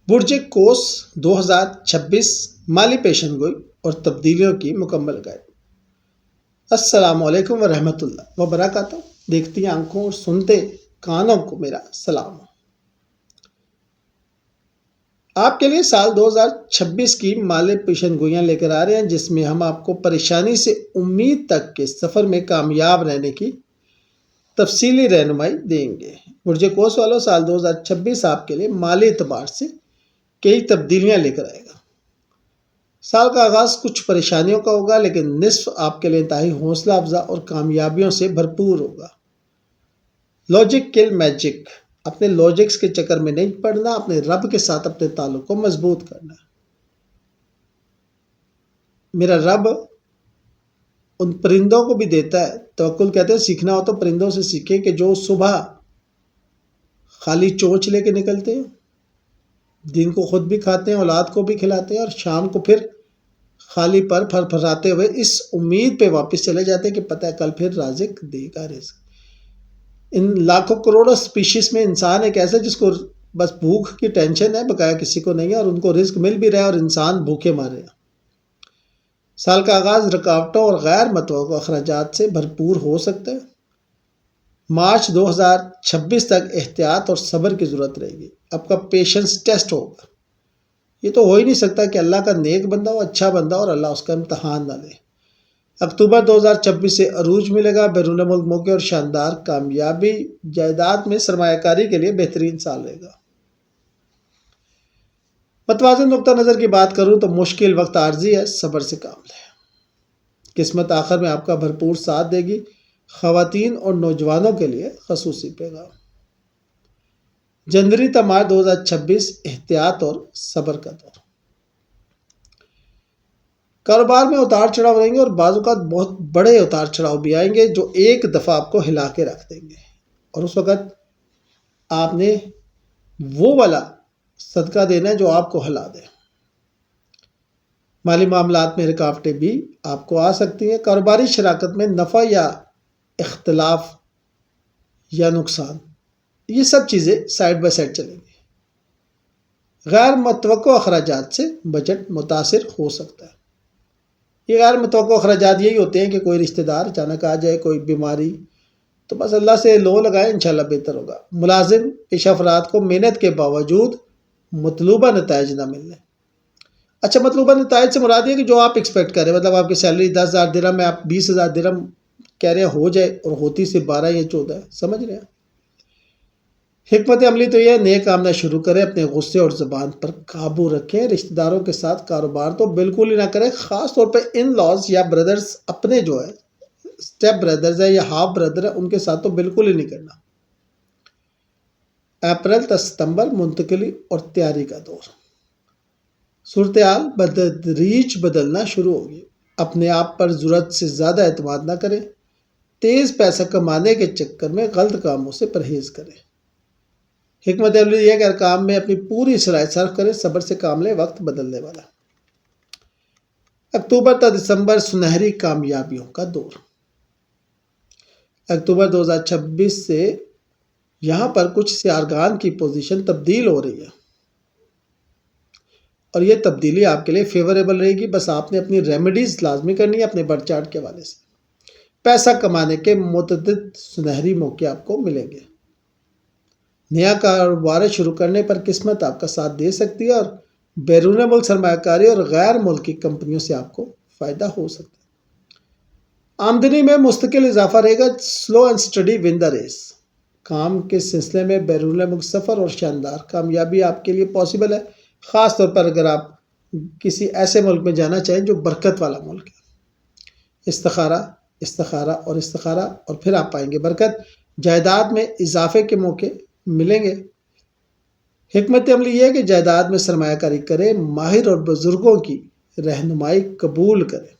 برج قوس 2026 مالی پیشن گوئی اور تبدیلیوں کی مکمل گائیڈ۔ السلام علیکم ورحمۃ اللہ وبرکاتہ۔ دیکھتی آنکھوں اور سنتے کانوں کو میرا سلام۔ آپ کے لیے سال 2026 کی مالی پیشن گوئیاں لے کر آ رہے ہیں، جس میں ہم آپ کو پریشانی سے امید تک کے سفر میں کامیاب رہنے کی تفصیلی رہنمائی دیں گے۔ برج قوس والوں، سال 2026 آپ کے لیے مالی اعتبار سے کئی تبدیلیاں لے کر آئے گا۔ سال کا آغاز کچھ پریشانیوں کا ہوگا، لیکن نصف آپ کے لیے انتہائی حوصلہ افزا اور کامیابیوں سے بھرپور ہوگا۔ لاجک کل میجک۔ اپنے لاجکس کے چکر میں نہیں پڑنا، اپنے رب کے ساتھ اپنے تعلق کو مضبوط کرنا۔ میرا رب ان پرندوں کو بھی دیتا ہے توکل، کہتے ہیں سیکھنا ہو تو پرندوں سے سیکھیں کہ جو صبح خالی چونچ لے کے نکلتے ہیں، دن کو خود بھی کھاتے ہیں، اولاد کو بھی کھلاتے ہیں، اور شام کو پھر خالی پر پھر پھراتے ہوئے اس امید پہ واپس چلے جاتے ہیں کہ پتہ ہے کل پھر رازق دے گا رزق۔ ان لاکھوں کروڑوں سپیشیز میں انسان ایک ایسا جس کو بس بھوک کی ٹینشن ہے، بقایا کسی کو نہیں ہے، اور ان کو رزق مل بھی رہا ہے اور انسان بھوکے مارے ہیں۔ سال کا آغاز رکاوٹوں اور غیر متوقع اخراجات سے بھرپور ہو سکتا ہے۔ مارچ 2026 تک احتیاط اور صبر کی ضرورت رہے گی۔ آپ کا پیشنس ٹیسٹ ہوگا۔ یہ تو ہو ہی نہیں سکتا کہ اللہ کا نیک بندہ ہو، اچھا بندہ ہو اور اللہ اس کا امتحان نہ لے۔ اکتوبر 2026 سے عروج ملے گا۔ بیرون ملک موقع اور شاندار کامیابی۔ جائیداد میں سرمایہ کاری کے لیے بہترین سال رہے گا۔ متوازن نقطہ نظر کی بات کروں تو مشکل وقت عارضی ہے، صبر سے کام لیں۔ قسمت آخر میں آپ کا بھرپور ساتھ دے گی۔ خواتین اور نوجوانوں کے لیے خصوصی پیغام۔ جنوری تا مارچ 2026 احتیاط اور صبر کا دور۔ کاروبار میں اتار چڑھاؤ رہیں گے، اور بعض اوقات بہت بڑے اتار چڑھاؤ بھی آئیں گے جو ایک دفعہ آپ کو ہلا کے رکھ دیں گے، اور اس وقت آپ نے وہ والا صدقہ دینا ہے جو آپ کو ہلا دے۔ مالی معاملات میں رکاوٹیں بھی آپ کو آ سکتی ہیں۔ کاروباری شراکت میں نفع یا اختلاف یا نقصان، یہ سب چیزیں سائڈ بائی سائڈ چلیں گی۔ غیر متوقع اخراجات سے بجٹ متاثر ہو سکتا ہے۔ یہ غیر متوقع اخراجات یہی ہوتے ہیں کہ کوئی رشتہ دار اچانک آ جائے، کوئی بیماری، تو بس اللہ سے لو لگائے، انشاءاللہ بہتر ہوگا۔ ملازم پیشہ افراد کو محنت کے باوجود مطلوبہ نتائج نہ ملنے۔ اچھا، مطلوبہ نتائج سے مراد یہ کہ جو آپ ایکسپیکٹ کر رہے ہیں، مطلب آپ کی سیلری 10,000 درہم ہے، آپ 20,000 درہم کہہ رہے ہیں ہو جائے، اور ہوتی سے 12 یا 14 ہے، سمجھ رہے ہیں۔ حکمت عملی تو یہ ہے، نیک کام نہ شروع کریں، اپنے غصے اور زبان پر قابو رکھیں۔ رشتہ داروں کے ساتھ کاروبار تو بالکل ہی نہ کریں، خاص طور پہ ان لاز یا بردرز، اپنے جو ہے اسٹیپ بردرز ہے یا ہاف بردر ہے، ان کے ساتھ تو بالکل ہی نہیں کرنا۔ اپریل تا ستمبر منتقلی اور تیاری کا دور۔ صورتحال بتدریج بدلنا شروع ہوگی۔ اپنے آپ پر ضرورت سے زیادہ اعتماد نہ کریں۔ تیز پیسہ کمانے کے چکر میں غلط کاموں سے پرہیز کریں۔ حکمت عملی یہ ہے کہ ہر کام میں اپنی پوری صلاحیت صرف کریں، صبر سے کام لیں، وقت بدلنے والا۔ اکتوبر تا دسمبر سنہری کامیابیوں کا دور۔ اکتوبر 2026 سے یہاں پر کچھ سیارگان کی پوزیشن تبدیل ہو رہی ہے، اور یہ تبدیلی آپ کے لیے فیوریبل رہے گی۔ بس آپ نے اپنی ریمیڈیز لازمی کرنی ہے اپنے برتھ چارٹ کے حوالے سے۔ پیسہ کمانے کے متعدد سنہری موقع آپ کو ملیں گے۔ نیا کاروبار شروع کرنے پر قسمت آپ کا ساتھ دے سکتی ہے، اور بیرون ملک سرمایہ کاری اور غیر ملکی کمپنیوں سے آپ کو فائدہ ہو سکتا ہے۔ آمدنی میں مستقل اضافہ رہے گا۔ Slow and steady won the race. کام کے سلسلے میں بیرون ملک سفر اور شاندار کامیابی آپ کے لیے پاسبل ہے، خاص طور پر اگر آپ کسی ایسے ملک میں جانا چاہیں جو برکت والا ملک ہے۔ استخارہ، استخارہ اور استخارہ، اور پھر آپ پائیں گے برکت۔ جائیداد میں اضافے کے موقع ملیں گے۔ حکمت عملی یہ ہے کہ جائیداد میں سرمایہ کاری کریں، ماہر اور بزرگوں کی رہنمائی قبول کریں۔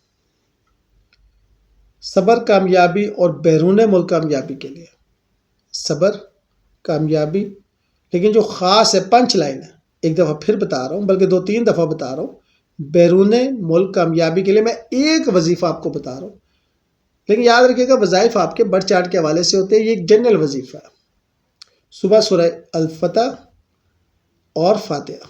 صبر کامیابی اور بیرون ملک کامیابی کے لیے۔ صبر کامیابی، لیکن جو خاص ہے، پنچ لائن ہے، ایک دفعہ پھر بتا رہا ہوں، بلکہ 2-3 دفعہ بتا رہا ہوں۔ بیرون ملک کامیابی کے لیے میں ایک وظیفہ آپ کو بتا رہا ہوں، لیکن یاد رکھیے گا وظائف آپ کے برتھ چارٹ کے حوالے سے ہوتے ہیں۔ یہ ایک جنرل وظیفہ ہے۔ صبح سورہ الفتح اور فاتحہ،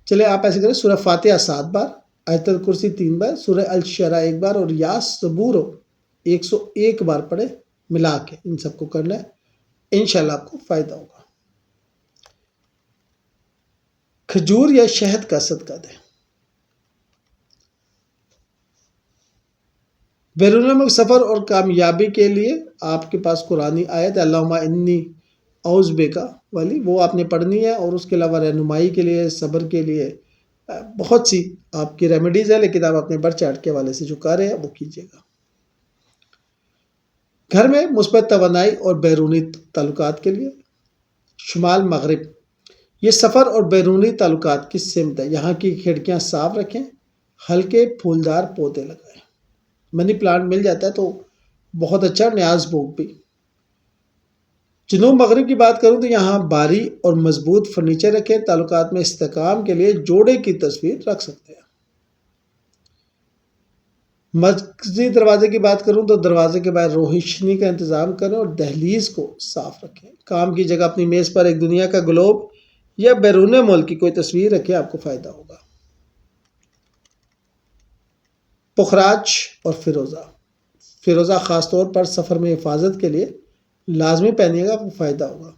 چلے آپ ایسے کریں، سورہ فاتحہ 7 بار، آیت الکرسی 3 بار، سورہ الشرح 1 بار اور یا صبور 101 بار پڑھیں ملا کے، ان سب کو کرنا ہے، انشاءاللہ آپ کو فائدہ ہوگا۔ کھجور یا شہد کا صدقہ دیں۔ بیرون ملک سفر اور کامیابی کے لیے آپ کے پاس قرآنی آیت اللہم انی اعوذ بک والی وہ آپ نے پڑھنی ہے، اور اس کے علاوہ رہنمائی کے لیے، صبر کے لیے بہت سی آپ کی ریمیڈیز ہیں، لیکن آپ اپنے برتھ چارٹ کے حوالے سے جو کر رہے ہیں وہ کیجیے گا۔ گھر میں مثبت توانائی اور بیرونی تعلقات کے لیے شمال مغرب، یہ سفر اور بیرونی تعلقات کی سمت ہے، یہاں کی کھڑکیاں صاف رکھیں، ہلکے پھولدار پودے لگائیں۔ منی پلانٹ مل جاتا ہے تو بہت اچھا، نیاز بوگ بھی۔ جنوب مغرب کی بات کروں تو یہاں بھاری اور مضبوط فرنیچر رکھیں، تعلقات میں استحکام کے لیے جوڑے کی تصویر رکھ سکتے ہیں۔ مرکزی دروازے کی بات کروں تو دروازے کے باہر روشنی کا انتظام کریں اور دہلیز کو صاف رکھیں۔ کام کی جگہ اپنی میز پر ایک دنیا کا گلوب یا بیرون ملک کی کوئی تصویر رکھیں، آپ کو فائدہ ہوگا۔ پخراج اور فیروزہ خاص طور پر سفر میں حفاظت کے لیے لازمی پہنیے گا، آپ کو فائدہ ہوگا۔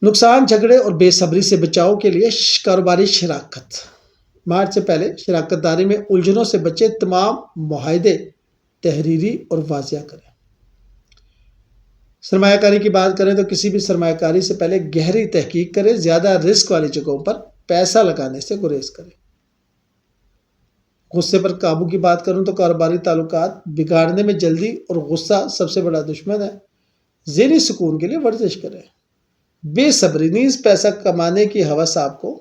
نقصان، جھگڑے اور بے صبری سے بچاؤ کے لیے کاروباری شراکت، مارچ سے پہلے شراکت داری میں الجھنوں سے بچے، تمام معاہدے تحریری اور واضح کریں۔ سرمایہ کاری کی بات کریں تو کسی بھی سرمایہ کاری سے پہلے گہری تحقیق کریں، زیادہ رسک والی جگہوں پر پیسہ لگانے سے گریز کریں۔ غصے پر قابو کی بات کروں تو کاروباری تعلقات بگاڑنے میں جلدی اور غصہ سب سے بڑا دشمن ہے۔ ذہنی سکون کے لیے ورزش کریں۔ بے صبری نیز پیسہ کمانے کی ہوس آپ کو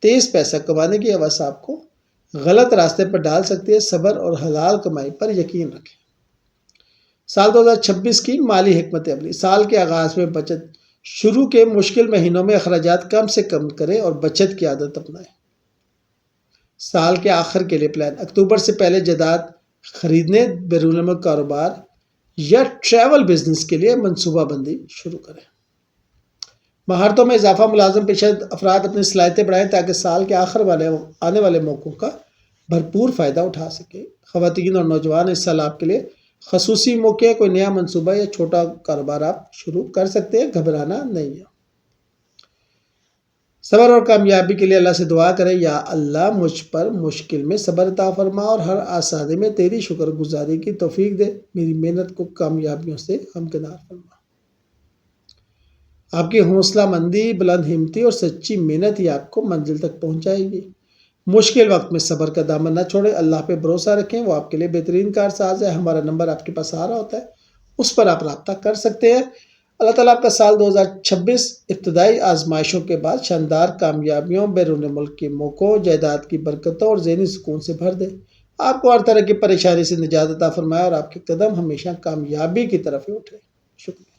تیز پیسہ کمانے کی ہوس آپ کو غلط راستے پر ڈال سکتی ہے، صبر اور حلال کمائی پر یقین رکھیں۔ سال 2026 کی مالی حکمت عملی، سال کے آغاز میں بچت شروع کے مشکل مہینوں میں اخراجات کم سے کم کریں اور بچت کی عادت اپنائیں۔ سال کے آخر کے لیے پلان، اکتوبر سے پہلے جائیداد خریدنے، بیرون ملک کاروبار یا ٹریول بزنس کے لیے منصوبہ بندی شروع کریں۔ مہارتوں میں اضافہ، ملازم پیشہ افراد اپنی صلاحیتیں بڑھائیں تاکہ سال کے آخر آنے والے موقعوں کا بھرپور فائدہ اٹھا سکیں۔ خواتین اور نوجوان، اس سال آپ کے لیے خصوصی موقع ہے، کوئی نیا منصوبہ یا چھوٹا کاروبار آپ شروع کر سکتے ہیں، گھبرانا نہیں ہے۔ صبر اور کامیابی کے لیے اللہ سے دعا کریں، یا اللہ مجھ پر مشکل میں صبر عطا فرما اور ہر آسانی میں تیری شکر گزاری کی توفیق دے، میری محنت کو کامیابیوں سے ہمکنار فرما۔ آپ کی حوصلہ مندی، بلند ہمتی اور سچی محنت ہی آپ کو منزل تک پہنچائے گی۔ مشکل وقت میں صبر کا دامن نہ چھوڑیں، اللہ پہ بھروسہ رکھیں، وہ آپ کے لیے بہترین کارساز ہے۔ ہمارا نمبر آپ کے پاس آ رہا ہوتا ہے، اس پر آپ رابطہ کر سکتے ہیں۔ اللہ تعالیٰ آپ کا سال 2026 ابتدائی آزمائشوں کے بعد شاندار کامیابیوں، بیرون ملک کے موقعوں، جائیداد کی برکتوں اور ذہنی سکون سے بھر دے۔ آپ کو ہر طرح کی پریشانی سے نجات عطا فرمائے اور آپ کے قدم ہمیشہ کامیابی کی طرف ہی اٹھے۔ شکریہ۔